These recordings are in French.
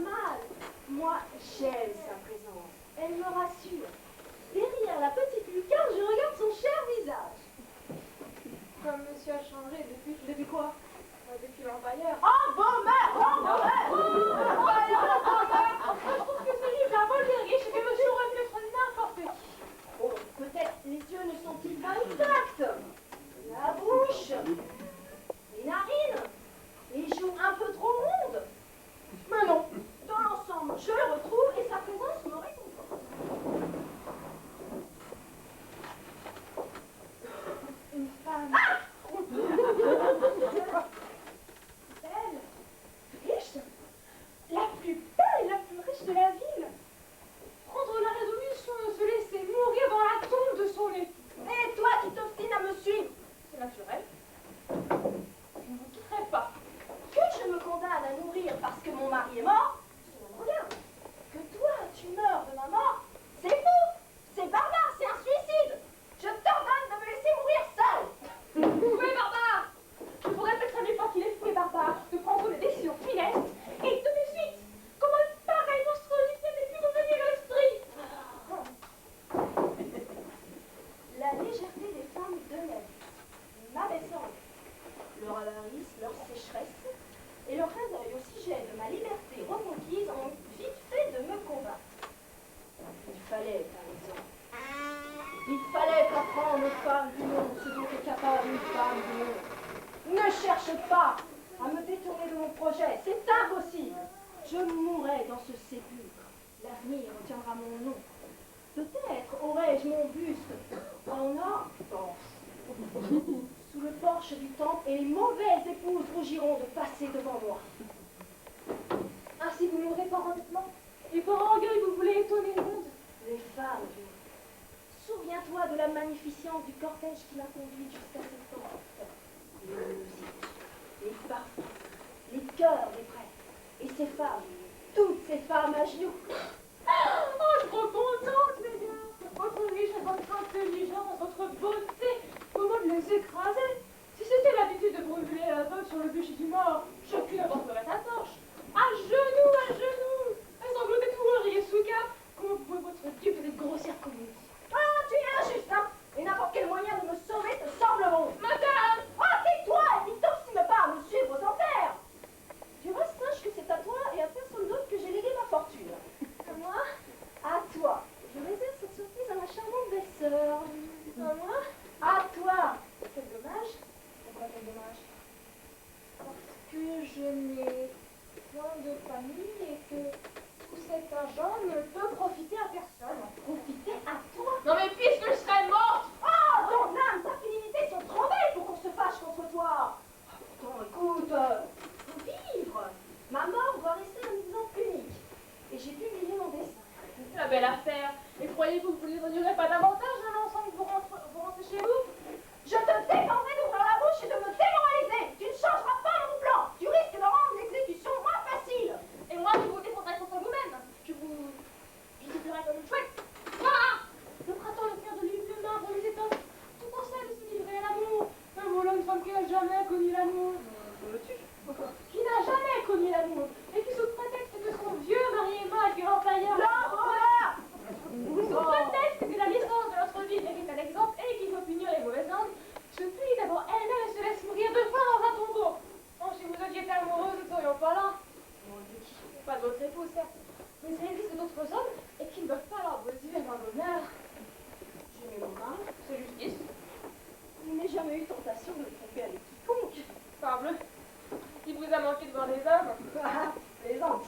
mal. Moi, j'aime sa présence. Elle me rassure. Derrière la petite lucarne, je regarde son cher visage. Comme monsieur a changé depuis quoi? Depuis l'empailleur. Oh, beau-mère! Oh, beau-mère! Je trouve que ce livre a beau le riche et que monsieur aurait pu être n'importe qui. Oh, peut-être les yeux ne sont-ils pas exacts? La bouche, les narines, les joues un peu trop rondes. Mais non, dans l'ensemble, je le retrouve et sa présence me réconforte. Une femme. Ah! Belle, riche, la plus belle et la plus riche de la ville. Prendre la résolution de se laisser mourir dans la tombe de son époux. Et toi qui t'obstines à me suivre, C'est naturel. Je ne vous quitterai pas. que je me condamne à mourir parce que mon mari est mort, cela me regarde. Que toi, tu meurs de ma mort, c'est fou, c'est barbare, c'est un suicide. Je t'ordonne de me laisser mourir seule. Fou et barbare! Je vous répéterai mille fois qu'il est fou et barbare de prendre des décisions funestes et de suite. Comment une pareille monstruosité n'est pu vous venir à l'esprit? La légèreté des femmes de la vie m'abaissante. Leur avarice, leur sécheresse et leur clin d'œil au sujet de ma liberté reconquise ont vite fait de me combattre. Il fallait, par exemple. Il fallait apprendre aux femmes du monde ce dont est capable une femme du monde. Ne cherche pas à me détourner de mon projet, c'est impossible. Je mourrai dans ce sépulcre. L'avenir retiendra mon nom. Peut-être aurais-je mon buste en or sous le porche du temple et les mauvaises épouses rougiront de passer devant moi. Ainsi vous mourrez par honnêtement et par orgueil vous voulez étonner le monde. Les femmes du monde. Souviens-toi de la magnificence du cortège qui m'a conduite jusqu'à cette porte. Les musiques, les parfums, les cœurs des prêtres. Et ces femmes, toutes ces femmes à genoux. Oh, je suis trop contente, les gars. Votre richesse, votre intelligence, votre beauté, comment de les écraser. Si c'était l'habitude de brûler la veuve sur le bûcher du mort, chacune apporterait sa torche. À genoux, sangloter tout rire sous cap. Comment pouvait votre Dieu peut-être grossière comme vous? Ah, tu es injuste, hein? Et n'importe quel moyen de me sauver te semble bon. Madame! Ah, tais-toi et ne t'obstine pas à me suivre aux enfers. Du reste, sache que c'est à toi et à personne d'autre que j'ai légué ma fortune. À moi? À toi. Je réserve cette surprise à ma charmante belle-sœur. À moi? À toi. Quel dommage. Pourquoi quel dommage? Parce que je n'ai point de famille et que tout cet argent ne peut profiter à personne. Profiter à toi. Non mais puisque je serais morte! Ah, ton âme, ta féminité sont trop belles pour qu'on se fâche contre toi. Pourtant, écoute, faut vivre. Ma mort doit rester un exemple unique. Et j'ai publié mon dessin. La belle affaire. Et croyez-vous que vous ne les pas davantage dans l'ensemble que vous rentrez chez vous? Je te défendrai d'ouvrir la bouche et de me démoraliser. Tu ne changeras pas mon plan. Tu risques de rendre l'exécution moins facile. Et moi, je vous défendrai contre vous-même. Je sifflerai comme une chouette. Ah! Le printemps, le cœur de l'huile, le marbre, les étoffes, tout conseil de se livrer à l'amour. Mais voilà une femme qui n'a jamais connu l'amour. Je le tue. Qui n'a jamais connu l'amour. Et qui sous prétexte que son vieux mari est mort et que l'empailleur... L'empereur. Sous prétexte que la licence de notre vie mérite un exemple et qu'il faut punir les mauvaises langues, se plie d'abord elle-même et se laisse mourir de faim dans un tombeau. Oh, si vous aviez été amoureuse, nous ne serions pas là. Pas de votre époux, certes, mais ça existe d'autres hommes et qui ne peuvent pas leur dire un bonheur. J'aimais mon mari. C'est justice. Il n'ai jamais eu tentation de me tromper avec quiconque. Parbleu. Il vous a manqué de voir des hommes. Ah, plaisante.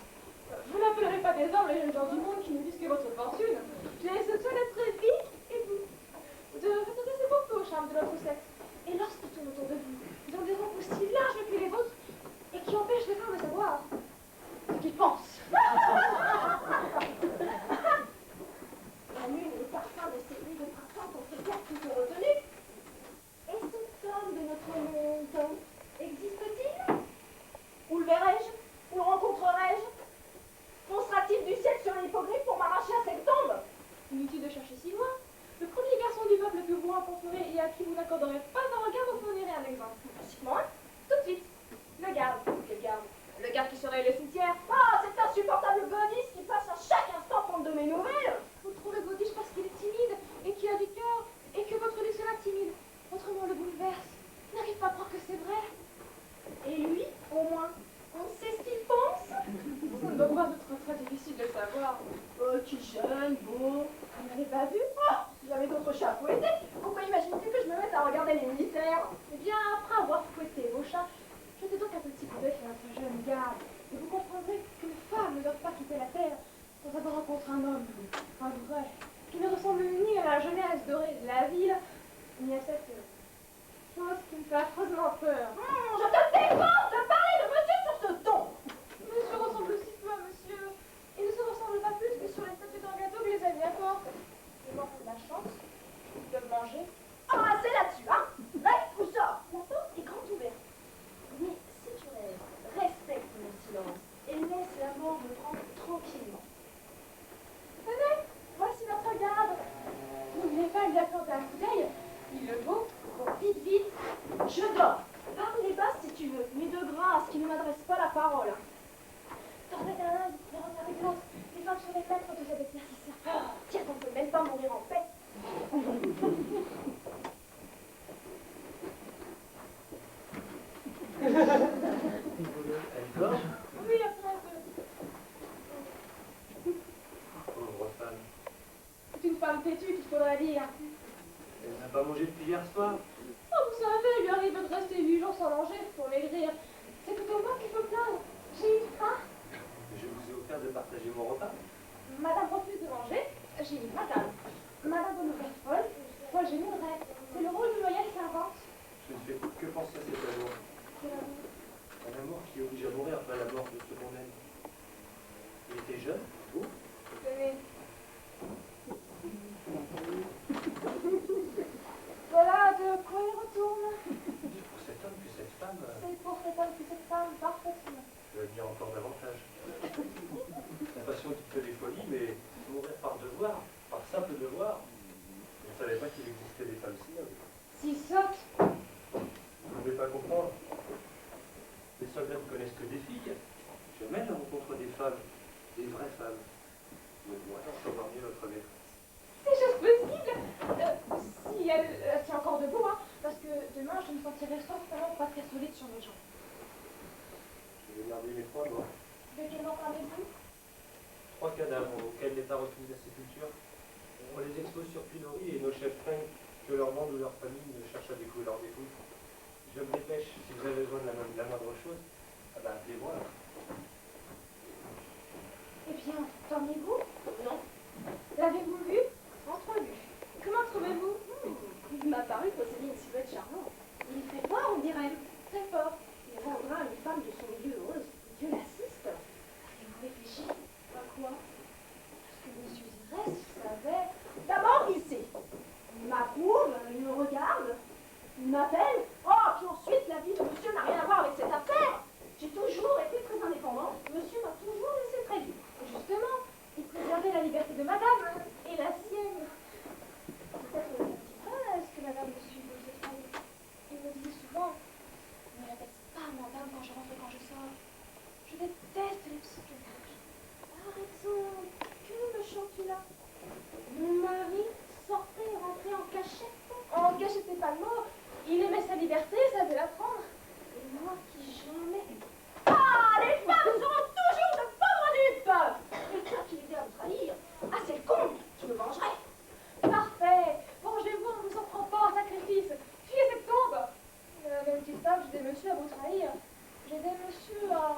Vous n'appellerez pas des hommes les jeunes gens du monde qui ne visent que votre fortune. J'ai ce soin d'être vie et vous. De vous intéresser beaucoup au charme de notre sexe. Et lorsqu'ils tournent autour de vous, ils ont des robes aussi larges que les vôtres et qui empêchent les femmes de savoir ce qu'ils pensent. La lune et le parfum de ces nuits de printemps ont peut-être toujours retenu. Et cet homme de notre monde existe-t-il? Où le verrai-je? Où le rencontrerai-je? jeune, beau. Vous n'avez pas vu? Oh, si j'avais d'autres chats à fouetter, pourquoi imagines-tu que je me mette à regarder les militaires? Eh bien, après avoir fouetté vos chats, jetez donc un petit coup d'œil sur notre jeune garde, et vous comprendrez qu'une femme ne doit pas quitter la terre sans avoir rencontré un homme, un vrai, qui ne ressemble ni à la jeunesse dorée de la ville, ni à cette chose qui me fait affreusement peur. Je te défends de parler de monsieur sur ce ton. Monsieur ressemble si peu à monsieur. Il ne se ressemble pas plus que sur les statues d'un gâteau que les amis apportent. Je manque de la chance, ils peuvent manger. Ah, c'est là-dessus, hein? Reste ou sors. La porte est grande ouverte. Mais si tu restes, respecte mon silence et laisse la mort me prendre tranquillement. Tenez, voici notre garde. N'oubliez pas de lui accorder un coup d'œil. Il le vaut. Bon, vite, vite, je dors. Parle bas si tu veux, mais de grâce, qui ne m'adresse pas la parole. Tordez un œil, ne regardez que l'autre. Les femmes sont les maîtres de cet exercice. Tiens, on peut même pas mourir en paix. Elle dort? Oui, après un peu. Pauvre femme. C'est une femme têtue qu'il faudrait dire. Elle n'a pas mangé depuis hier soir. Oh, vous savez, il lui arrive de rester 8 jours sans manger pour maigrir. C'est plutôt moi qu'il faut plaindre. J'ai eu faim. Je vous ai offert de partager mon repas. Madame refuse de manger. J'ai dit madame. Madame de nouvelle folle. Folle géminerait. C'est le rôle du loyal servante. Je ne fais que penser à cet amour. Quel amour. Un amour qui oblige à mourir après la mort de ce qu'on aime. Il était jeune, beau. Tenez. Voilà de quoi il retourne. C'est pour cet homme que cette femme. C'est pour cet homme que cette femme parfaitement. Je l'admire encore davantage. La passion qui fait des folies, mais mourir par devoir, par simple devoir. Je ne savais pas qu'il existait des femmes si nobles. Si sotte. Vous ne pouvez pas comprendre. Les soldats ne connaissent que des filles. Jamais ne rencontre des femmes, des vraies femmes. Mais moi, j'en savoir mieux notre maîtresse. C'est chose possible. Si elle tient encore debout, hein, parce que demain je me sentirai certainement pas très solide sur mes jambes. Je vais garder mes 3 morts. De quel nom parlez-vous? 3 cadavres auxquels l'État refuse la sépulture. On les expose sur pilori et nos chefs craignent que leur monde ou leur famille ne cherche à découvrir leurs dépouilles. Je me dépêche, si vous avez besoin de la moindre chose, ah ben appelez-moi. Eh bien, dormez-vous? Non, L'avez-vous vu? entrevu. Comment trouvez-vous? Il m'a paru posséder une silhouette charmante. Il fait fort, on dirait. Très fort. Il rendra une femme de son milieu heureuse. Dieu l'assiste. Avez-vous réfléchi? À quoi? Parce que monsieur Zirès savait. D'abord, il sait. Il m'approuve, il me regarde, il m'appelle. Oh, puis ensuite, la vie de monsieur n'a rien à voir avec cette affaire. J'ai toujours été très indépendante. Monsieur m'a toujours laissé très libre. Justement, il préservait la liberté de madame et la sienne. Peut-être le petit prince que madame me suit vous effrayer. Il me disait souvent, ne répète pas madame quand je rentre et quand je sors. Je déteste les psychologues. Par exemple, que me chantes-tu là? Mon mari sortait et rentrait en cachette. En cachette pas le mot. Il aimait sa liberté, savait la prendre. Et moi qui jamais... Ah, les femmes seront toujours de pauvres dupes. Et toi qui les as à me trahir. Ah, c'est le con. Je me vengerai. Parfait. Vengez-vous, on ne vous en prend pas en sacrifice. Fuyez cette tombe. Ne me dites pas que j'ai des messieurs à vous trahir. J'ai des messieurs à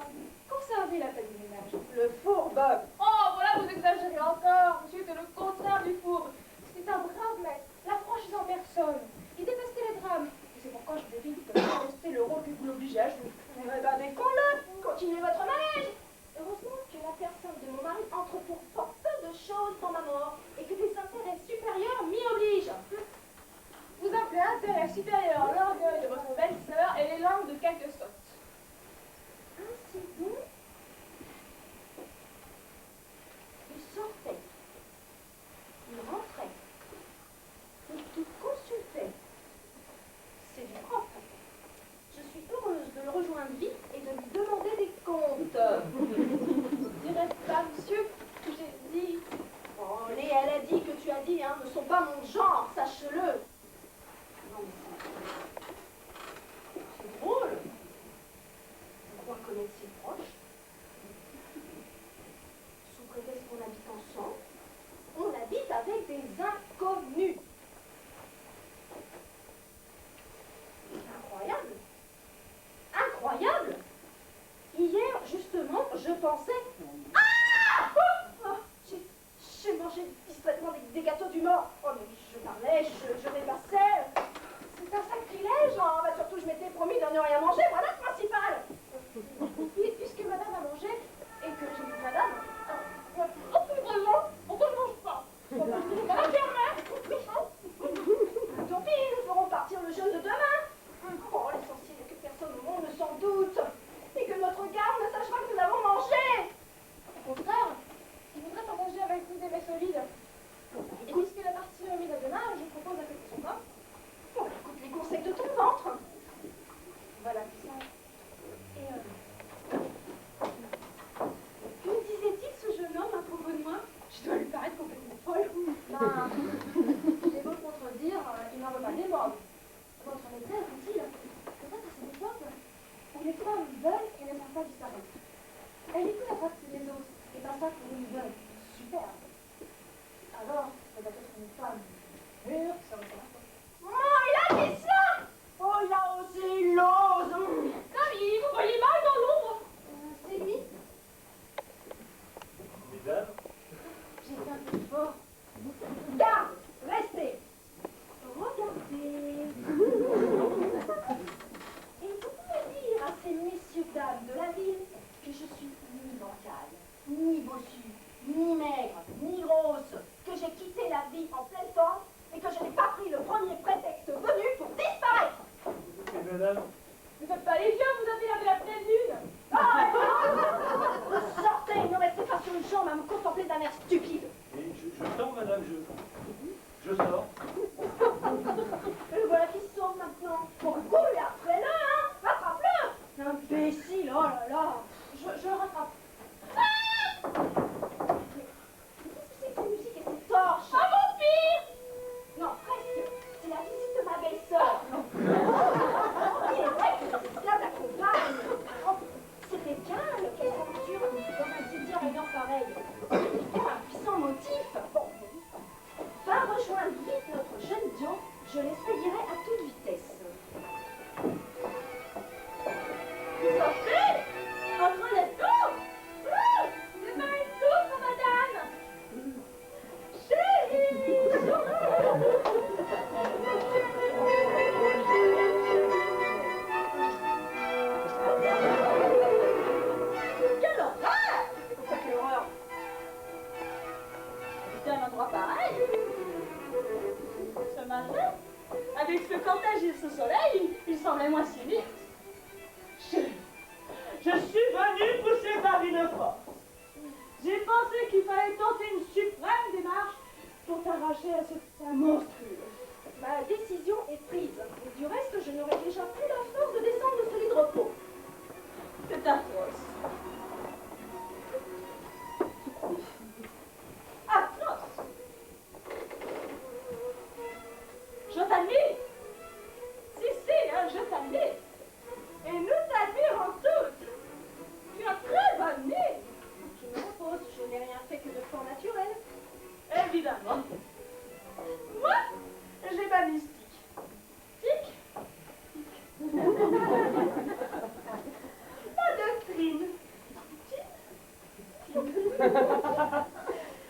conserver la peine du ménage. Le fourbe. Oh, voilà, vous exagérez encore. Monsieur était le contraire du fourbe. C'était un brave maître, la franchise en personne. Il détestait les drames. Et c'est pourquoi je l'évite de rester le rôle que vous l'obligez à jouer. Eh ben, défends-le. Continuez votre manège. Heureusement que la personne de mon mari entre pour fort peu de choses dans ma mort et que des intérêts supérieurs m'y obligent. Vous appelez intérêt supérieur l'orgueil de votre belle-sœur et les langues de quelques sottes. Ainsi donc, il sortait, il rentrait, il tout consultait. C'est du propre. Je suis heureuse de le rejoindre vite et de lui demander des comptes. Dirais pas, monsieur, que j'ai dit. Oh, les elle a dit que tu as dit, hein, ne sont pas mon genre, sache-le. Non, mais c'est drôle. Pourquoi connaître ses proches? Sous prétexte qu'on habite ensemble, on Ben, j'ai beau le contredire, il n'en veut pas des mots. Votre maîtresse, dit-il, peut-être à cette époque où les femmes veulent et ne savent pas disparaître. Elle écoute la trace des autres et passe ça pour une veuve superbe. Alors, ça doit être une femme mûre qui serait ça. Oh, il a dit ça! Oh, il a osé, il ose! Camille, vous voyez mal dans l'ombre. C'est lui. Mesdames, J'ai fait un peu fort. Garde! Restez! Regardez! Et vous pouvez dire à ces messieurs dames de la ville que je suis ni bancale, ni bossue, ni maigre, ni grosse, que j'ai quitté la vie en pleine forme et que je n'ai pas pris le premier prétexte venu pour disparaître! et mesdames, Vous n'êtes pas les vieux, vous avez lavé la pleine lune. Vous sortez, ne restez pas sur une jambe à me contempler d'un air stupide! et je sors, madame, je sors. Le voilà qui sort maintenant! Bon, cool, après-le, hein! Rattrape-le! Imbécile, oh là là! Je le rattrape. Qu'est-ce que c'est que ces musiques et ces torches? Un vampire. Non, presque. C'est la visite de ma belle-sœur. Il est vrai que les esclaves l'accompagnent. Oh, c'était bien le quai s'aventure dans un petit rayant pareil. C'était un puissant motif. Bon, va rejoindre vite notre jeune Dion. Je l'essayerai à toute vitesse. Vous sortez. Entre les tours. C'est pas une tour, madame. Quelle horreur! Pourquoi quelle horreur? C'était un endroit pareil. Ce matin, avec ce contagieux ce soleil, il semblait moins sinistre. Je suis venue pousser par une force. J'ai pensé qu'il fallait tenter une suprême démarche pour t'arracher à ce monstrueux. Ma décision est prise. Et du reste, je n'aurai déjà plus la force de descendre de ce lit de repos. C'est atroce. Atroce. Je t'admire. Si, hein, je t'admire. Et nous t'admirons toutes. Tu as très bonne nez. Je me repose, je n'ai rien fait que de fort naturel. Évidemment. Moi, j'ai ma mystique. Tic. Ma doctrine.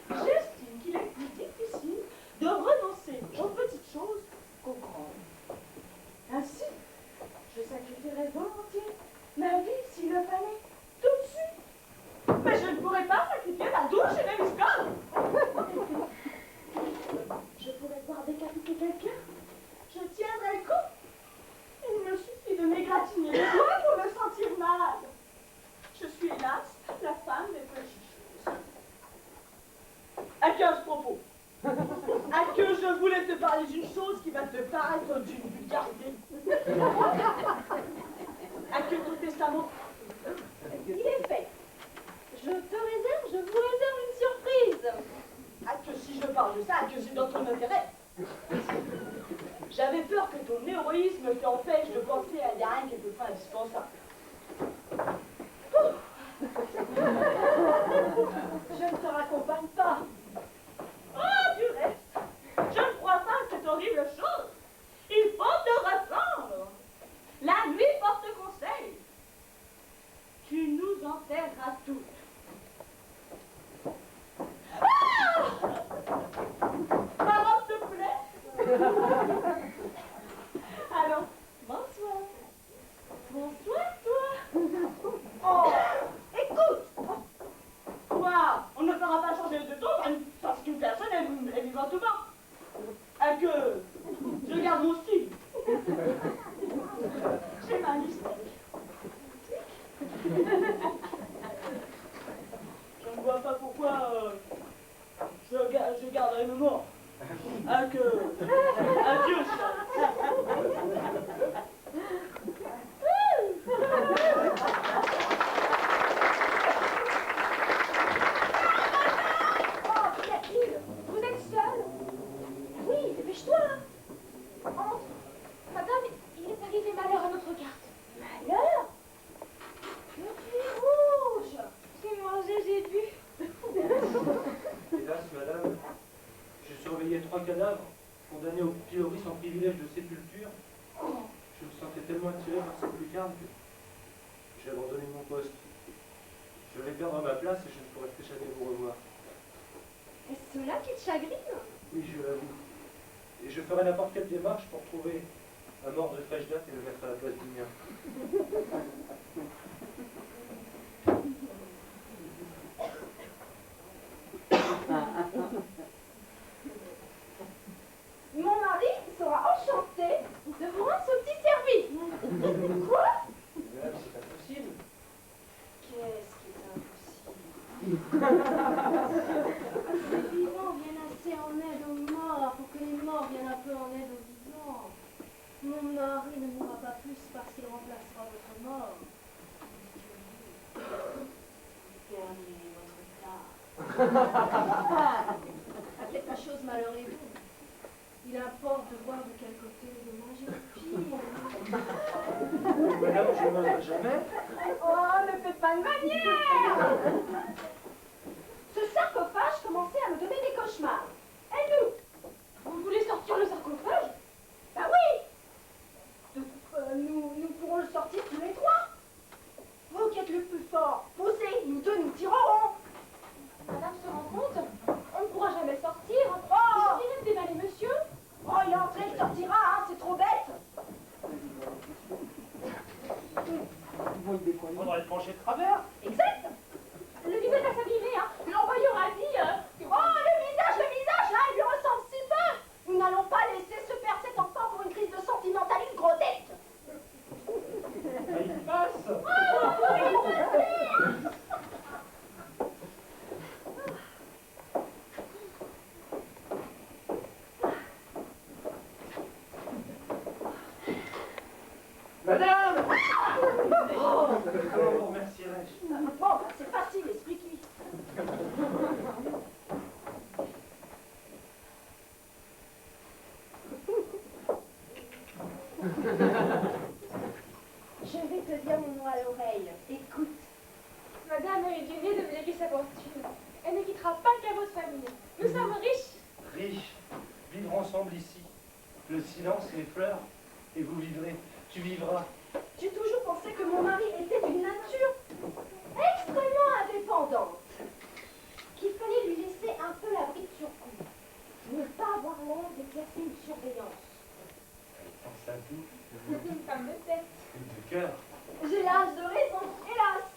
J'estime qu'il est plus difficile de renoncer aux petites choses qu'aux grandes. Ainsi, je sacrifierais volontiers ma vie s'il le fallait, tout de suite. Mais je ne pourrais pas sacrifier ma douche et mes muscles. Je pourrais voir décapiter quelqu'un. Je tiendrai le coup. Il me suffit de m'égratigner les doigts pour me sentir malade. Je suis hélas la femme des petites choses. À que ce propos? À que je voulais te parler d'une chose qui va te paraître d'une vulgarité. À que ton testament? Il est fait. Je vous réserve une surprise. À que si je parle de ça, à que c'est dans ton intérêt. J'avais peur que ton héroïsme t'empêche de penser à des rien quelquefois indispensable. Je ne te raccompagne pas. Oh, du reste, je ne crois pas à cette horrible chose. Il faut te reprendre. La nuit porte conseil. Tu nous enterreras toutes. Ah! Ma robe te plaît? Alors, bonsoir. Bonsoir, toi. Oh, écoute. Quoi? On ne fera pas changer de ton parce qu'une personne est vivante ou morte. À que je garde mon style. C'est ma mystique. Je ne vois pas pourquoi je garderai le mort. À que... Adieu, chat. Oh, qu'y a-t-il? Vous êtes seul? 3 cadavres, condamnés au pilori sans privilège de sépulture, je me sentais tellement attiré par cette lucarne que j'ai abandonné mon poste. Je vais perdre ma place et je ne pourrai plus jamais vous revoir. Est-ce cela qui te chagrine? Oui, je l'avoue. Et je ferai n'importe quelle démarche pour trouver un mort de fraîche date et le mettre à la place du mien. Mon mari sera enchanté de vous rendre ce petit service. Quoi? Madame, c'est impossible. Qu'est-ce qui est impossible? Les vivants viennent assez en aide aux morts pour que les morts viennent un peu en aide aux vivants. Mon mari ne mourra pas plus parce qu'il remplacera votre mort. Gagnez votre place. Quelque chose malheureux-vous. Il importe de voir de quel côté le dommage est pire. Madame, je n'oserai jamais. Oh, ne faites pas de manière! Ce sarcophage commençait à me donner des cauchemars. Et nous? Vous voulez sortir le sarcophage? Bah oui! Nous pourrons le sortir tous les trois. Vous qui êtes le plus fort, posez, nous deux nous tirerons. Madame se rend compte? On ne pourra jamais sortir. Oh! Il suffirait de dévaler monsieur. Oh, il est entré, il sortira, hein, c'est trop bête. Il faudra être penché de travers. Exact. Le visage va s'abîmer, hein. L'employeur a dit Oh, le visage, là, il lui ressemble si peu. Nous n'allons pas laisser se perdre cet enfant pour une crise de sentimentalisme grotesque. Ah, il passe. Madame! Oh, comment vous remercierais-je? Bon, bah, c'est facile, esprit cuit. Je vais te dire mon nom à l'oreille. Écoute. Madame a eu du nez de me léguer sa fortune. Elle ne quittera pas le caveau de famille. Nous sommes riches. Riches, vivre ensemble ici. Le silence, les fleurs, et vous vivrez. Tu vivras. J'ai toujours pensé que mon mari était d'une nature extrêmement indépendante. Qu'il fallait lui laisser un peu la bride sur cou. Ne pas avoir l'air d'exercer une surveillance. Pense à tout, Une femme de tête. de cœur. J'ai l'âge de raison, hélas.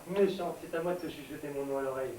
Méchante, c'est à moi de te chuchoter mon nom à l'oreille.